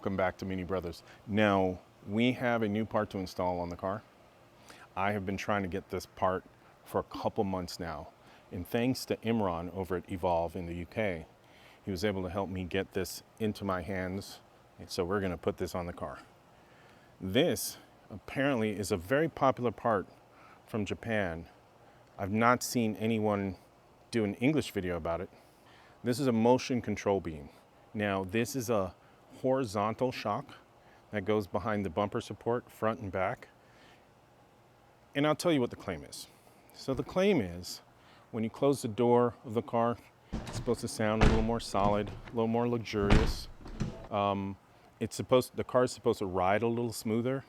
Welcome back to Mini Brothers. Now, we have a new part to install on the car. I have been trying to get this part for a couple months now. And thanks to Imran over at Evolve in the UK, he was able to help me get this into my hands. And so we're gonna put this on the car. This apparently is a very popular part from Japan. I've not seen anyone do an English video about it. This is a motion control beam. Now, this is a horizontal shock that goes behind the bumper support, front and back. And I'll tell you what the claim is. So the claim is, when you close the door of the car, it's supposed to sound a little more solid, a little more luxurious. The car is supposed to ride a little smoother.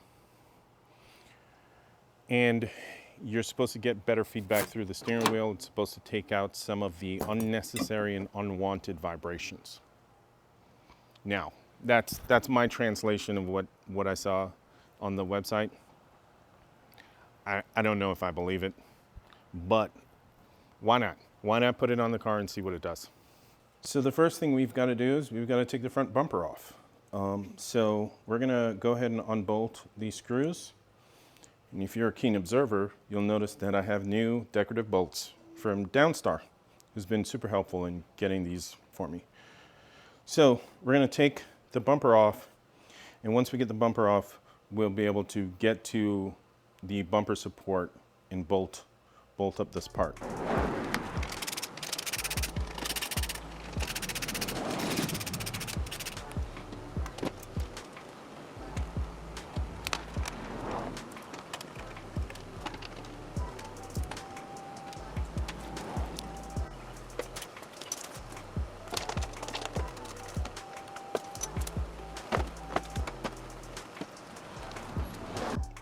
And you're supposed to get better feedback through the steering wheel. It's supposed to take out some of the unnecessary and unwanted vibrations. Now, that's my translation of what I saw on the website. I don't know if I believe it, but why not? Why not put it on the car and see what it does? So the first thing we've got to do is we've got to take the front bumper off. So we're gonna go ahead and unbolt these screws. And if you're a keen observer, you'll notice that I have new decorative bolts from Downstar, who's been super helpful in getting these for me. So we're gonna take the bumper off, and once we get the bumper off, we'll be able to get to the bumper support and bolt up this part.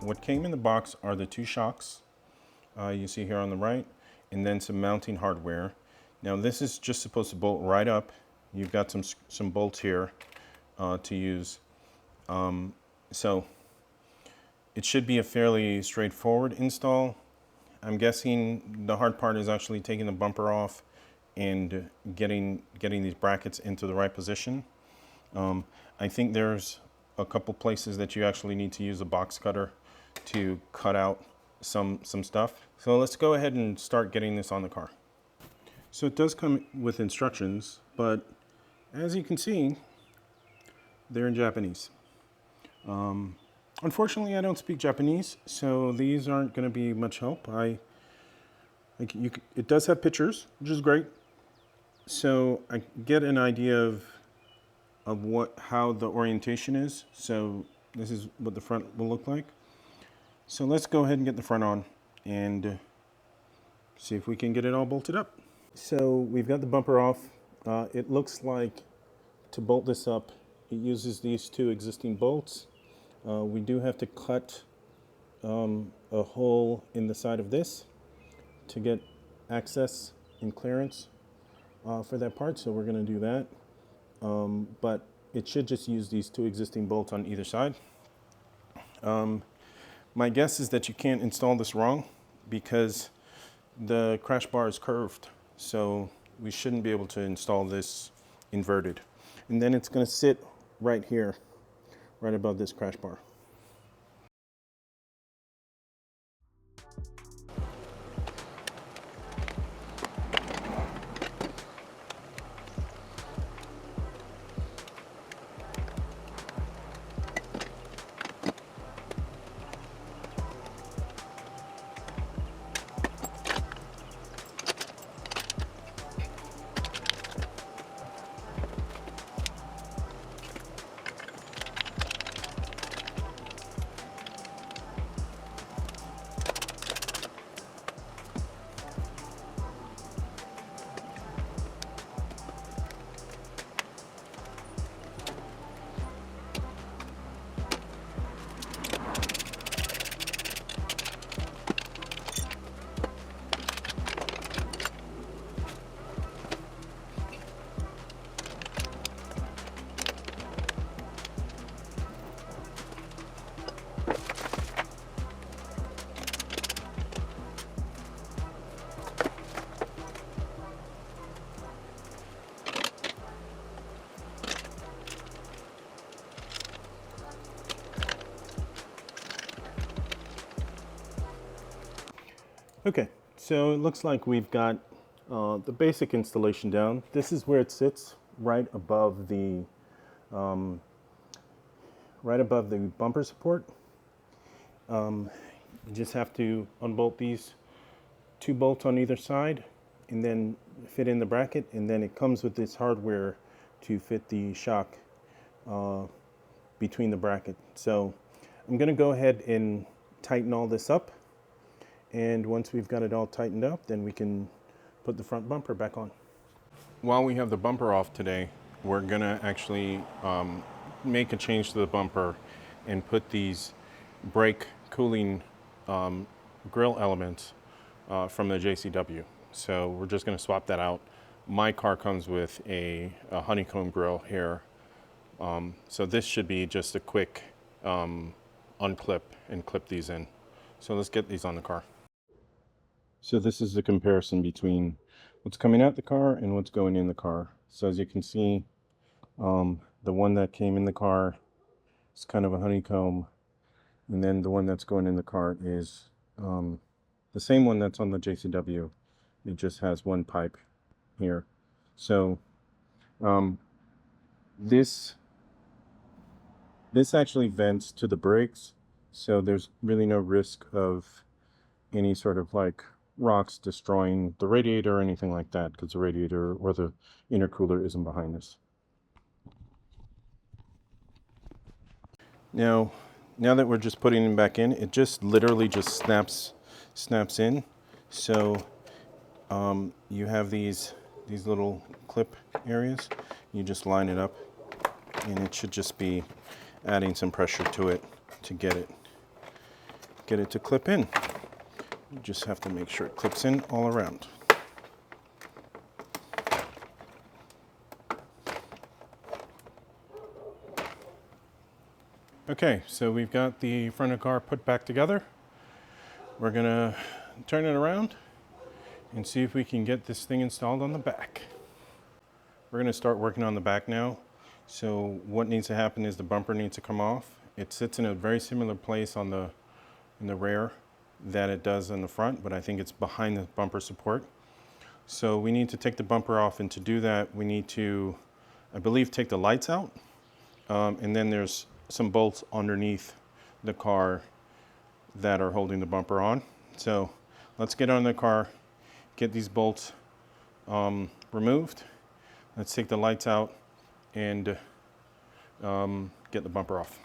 What came in the box are the two shocks you see here on the right, and then some mounting hardware. Now this is just supposed to bolt right up. You've got some bolts here to use. So it should be a fairly straightforward install. I'm guessing the hard part is actually taking the bumper off and getting these brackets into the right position. I think there's a couple places that you actually need to use a box cutter to cut out some stuff. So let's go ahead and start getting this on the car. So it does come with instructions, but as you can see, they're in Japanese. Unfortunately, I don't speak Japanese, so these aren't going to be much help. It does have pictures, which is great. So I get an idea of how the orientation is. So this is what the front will look like. So let's go ahead and get the front on and see if we can get it all bolted up. So we've got the bumper off. It looks like to bolt this up, it uses these two existing bolts. We do have to cut a hole in the side of this to get access and clearance for that part. So we're going to do that. But it should just use these two existing bolts on either side. My guess is that you can't install this wrong because the crash bar is curved. So we shouldn't be able to install this inverted. And then it's going to sit right here, right above this crash bar. Okay, so it looks like we've got the basic installation down. This is where it sits, right above the bumper support. You just have to unbolt these two bolts on either side and then fit in the bracket, and then it comes with this hardware to fit the shock between the bracket. So I'm going to go ahead and tighten all this up, and once we've got it all tightened up, then we can put the front bumper back on. While we have the bumper off today, we're going to actually make a change to the bumper and put these brake cooling grill elements from the JCW. So we're just going to swap that out. My car comes with a honeycomb grill here. So this should be just a quick unclip and clip these in. So let's get these on the car. So this is the comparison between what's coming out the car and what's going in the car. So as you can see, the one that came in the car is kind of a honeycomb, and then the one that's going in the car is the same one that's on the JCW. It just has one pipe here. So this actually vents to the brakes, so there's really no risk of any sort of like rocks destroying the radiator or anything like that, because the radiator or the intercooler isn't behind this. Now that we're just putting them back in, it just literally just snaps in. So you have these little clip areas. You just line it up, and it should just be adding some pressure to it to get it to clip in. You just have to make sure it clips in all around. Okay, so we've got the front of the car put back together. We're gonna turn it around and see if we can get this thing installed on the back. We're gonna start working on the back now. So what needs to happen is the bumper needs to come off. It sits in a very similar place in the rear that it does in the front, but I think it's behind the bumper support. So we need to take the bumper off, and to do that, we need to, I believe, take the lights out. And then there's some bolts underneath the car that are holding the bumper on. So let's get on the car, get these bolts removed. Let's take the lights out and get the bumper off.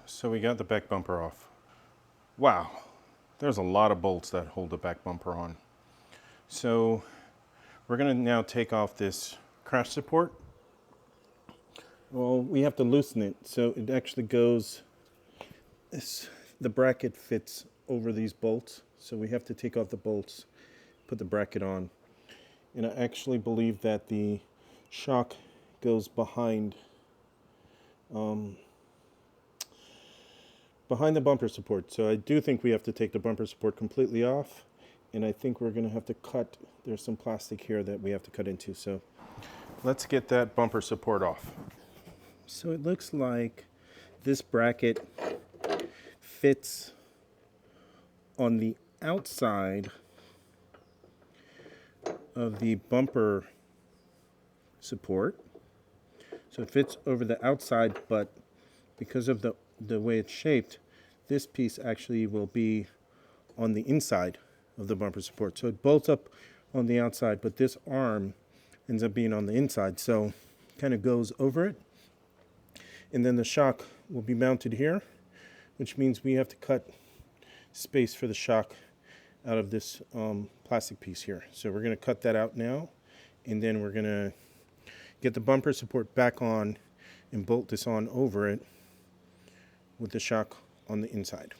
So we got the back bumper off. Wow, there's a lot of bolts that hold the back bumper on. So we're gonna now take off this crash support. Well, we have to loosen it, so it actually goes, the bracket fits over these bolts, so we have to take off the bolts, put the bracket on. And I actually believe that the shock goes behind the bumper support. So I do think we have to take the bumper support completely off, and I think we're going to have to cut, there's some plastic here that we have to cut into. So let's get that bumper support off. So it looks like this bracket fits on the outside of the bumper support. So it fits over the outside, but because of the way it's shaped, this piece actually will be on the inside of the bumper support. So it bolts up on the outside, but this arm ends up being on the inside. So it kind of goes over it. And then the shock will be mounted here. which means we have to cut space for the shock out of this plastic piece here. So we're going to cut that out now, and then we're going to get the bumper support back on and bolt this on over it with the shock on the inside.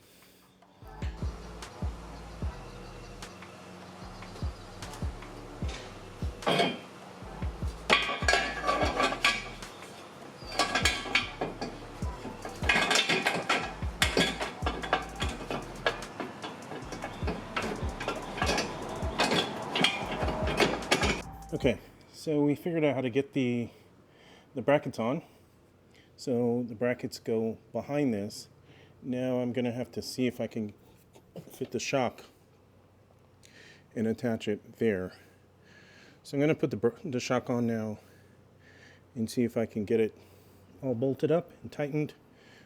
Okay, so we figured out how to get the brackets on. So the brackets go behind this. Now I'm going to have to see if I can fit the shock and attach it there. So I'm going to put the shock on now and see if I can get it all bolted up and tightened.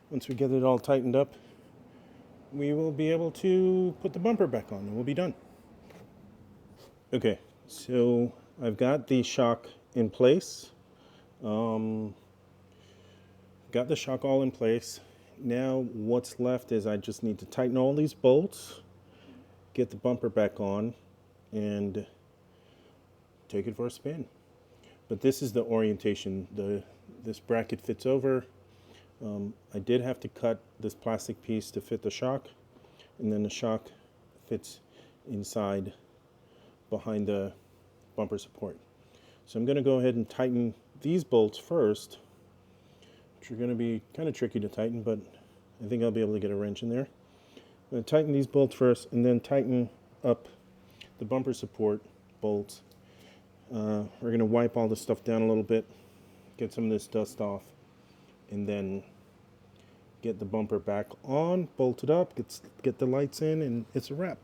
Once we get it all tightened up, we will be able to put the bumper back on and we'll be done. Okay, so I've got the shock in place. Got the shock all in place. Now what's left is I just need to tighten all these bolts, get the bumper back on, and take it for a spin. But this is the orientation. This bracket fits over. I did have to cut this plastic piece to fit the shock, and then the shock fits inside behind the bumper support. So I'm going to go ahead and tighten these bolts first, which are going to be kind of tricky to tighten, but I think I'll be able to get a wrench in there. I'm going to tighten these bolts first and then tighten up the bumper support bolts. We're going to wipe all this stuff down a little bit, get some of this dust off, and then get the bumper back on, bolt it up, get the lights in, and it's a wrap.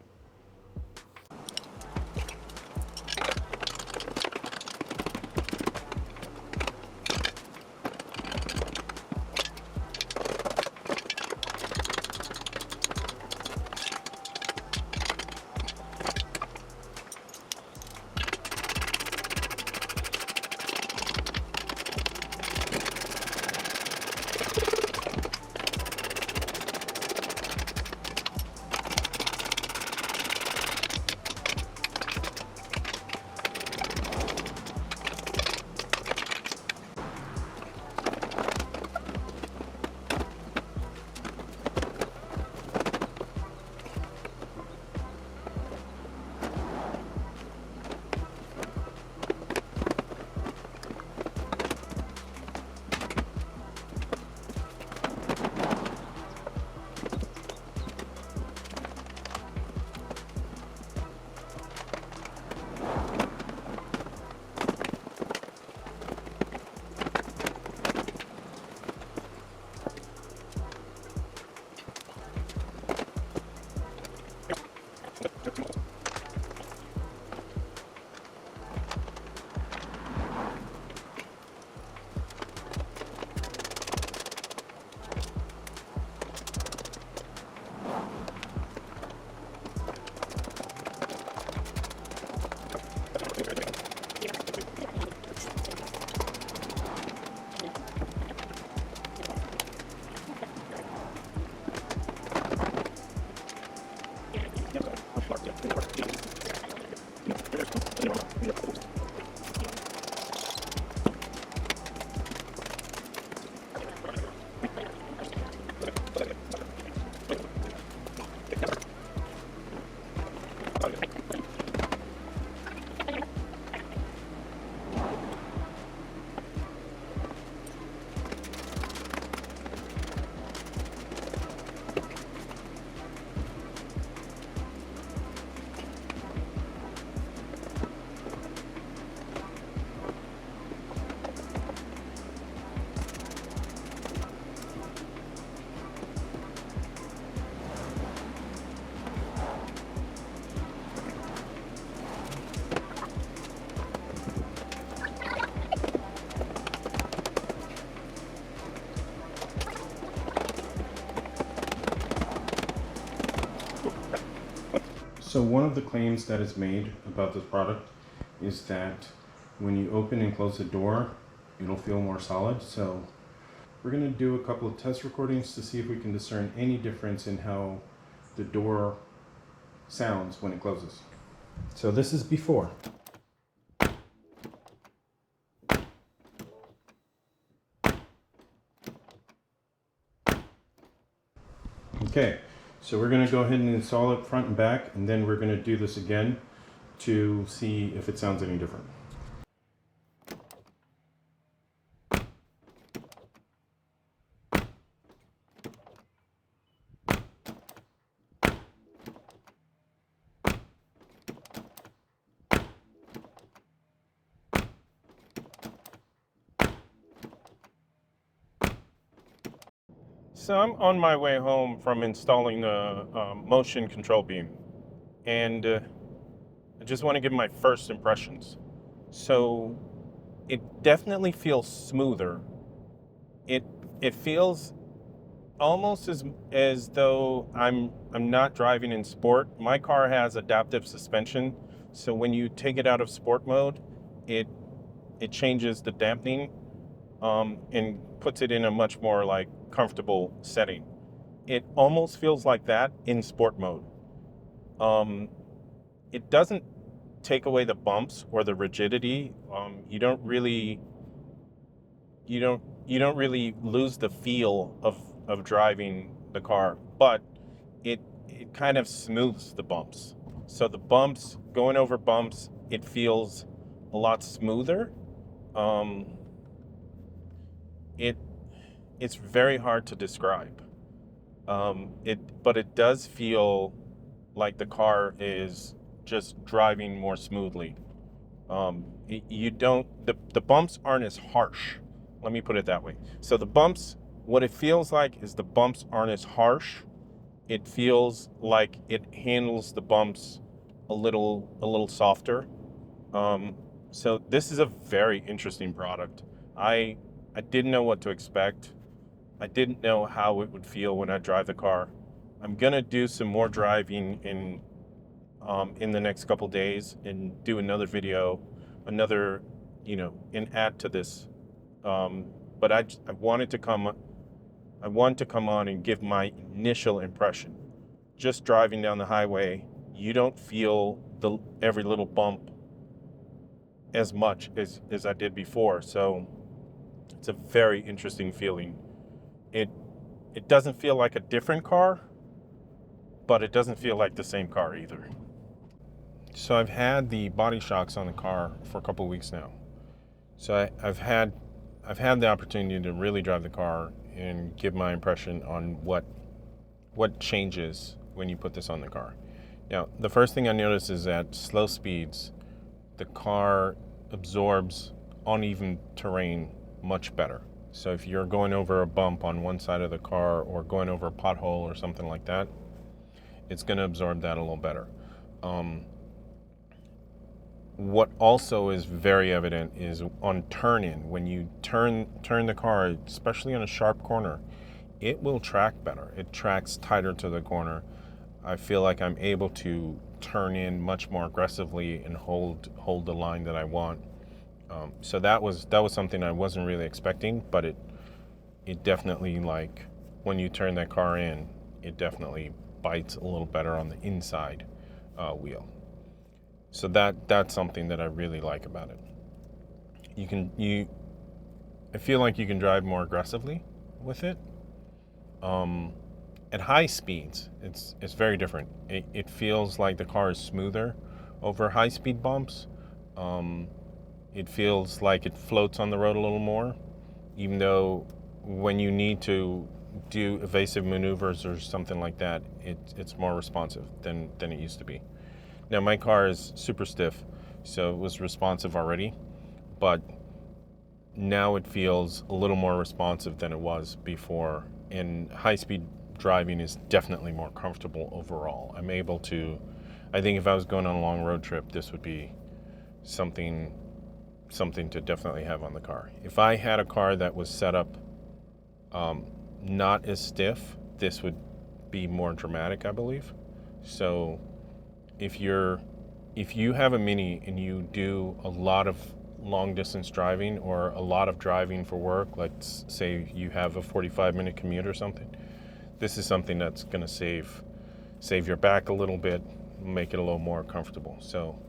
So one of the claims that is made about this product is that when you open and close the door, it'll feel more solid. So We're going to do a couple of test recordings to see if we can discern any difference in how the door sounds when it closes. So this is before. Okay, so we're going to go ahead and install it front and back, and then we're going to do this again to see if it sounds any different. So I'm on my way home from installing the motion control beam, and I just want to give my first impressions. So it definitely feels smoother. It feels almost as though I'm not driving in sport. My car has adaptive suspension, so when you take it out of sport mode, it changes the dampening and puts it in a much more like comfortable setting. It almost feels like that in sport mode. It doesn't take away the bumps or the rigidity. You don't really lose the feel of driving the car, but it kind of smooths the bumps. So the bumps, going over bumps, it feels a lot smoother. It's very hard to describe. But it does feel like the car is just driving more smoothly. The bumps aren't as harsh. Let me put it that way. So the bumps, what it feels like is the bumps aren't as harsh. It feels like it handles the bumps a little softer. So this is a very interesting product. I didn't know what to expect. I didn't know how it would feel when I drive the car. I'm gonna do some more driving in the next couple days and do another video, and add to this. But I wanted to come on and give my initial impression. Just driving down the highway, you don't feel every little bump as much as I did before. So it's a very interesting feeling. It doesn't feel like a different car, but it doesn't feel like the same car either. So I've had the body shocks on the car for a couple of weeks now. So I've had the opportunity to really drive the car and give my impression on what changes when you put this on the car. Now, the first thing I noticed is at slow speeds, the car absorbs uneven terrain much better. So if you're going over a bump on one side of the car or going over a pothole or something like that, it's going to absorb that a little better. What also is very evident is on turn-in. When you turn the car, especially on a sharp corner, it will track better. It tracks tighter to the corner. I feel like I'm able to turn in much more aggressively and hold the line that I want. So that was something I wasn't really expecting, but it definitely, like, when you turn that car in, it definitely bites a little better on the inside wheel. So that's something that I really like about it. I feel like you can drive more aggressively with it. At high speeds, it's very different. It feels like the car is smoother over high speed bumps. It feels like it floats on the road a little more, even though when you need to do evasive maneuvers or something like that, it's more responsive than it used to be. Now, my car is super stiff, so it was responsive already, but now it feels a little more responsive than it was before, and high-speed driving is definitely more comfortable overall. I think if I was going on a long road trip, this would be something to definitely have on the car. If I had a car that was set up not as stiff, this would be more dramatic, I believe. So if you have a Mini and you do a lot of long distance driving or a lot of driving for work, like say you have a 45-minute commute or something, this is something that's going to save your back a little bit, make it a little more comfortable. So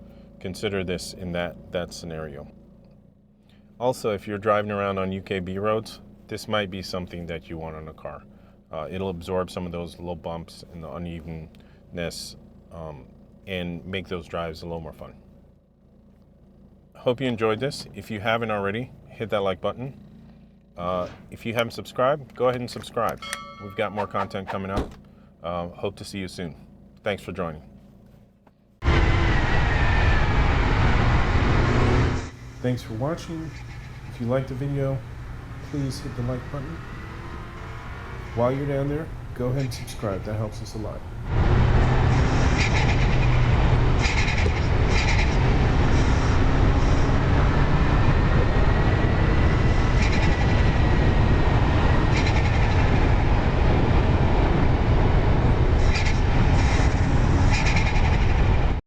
consider this in that scenario. Also, if you're driving around on UKB roads, this might be something that you want on a car. It'll absorb some of those little bumps and the unevenness and make those drives a little more fun. Hope you enjoyed this. If you haven't already, hit that like button. If you haven't subscribed, go ahead and subscribe. We've got more content coming up. Hope to see you soon. Thanks for joining. Thanks for watching. If you liked the video, please hit the like button. While you're down there, go ahead and subscribe. That helps us a lot.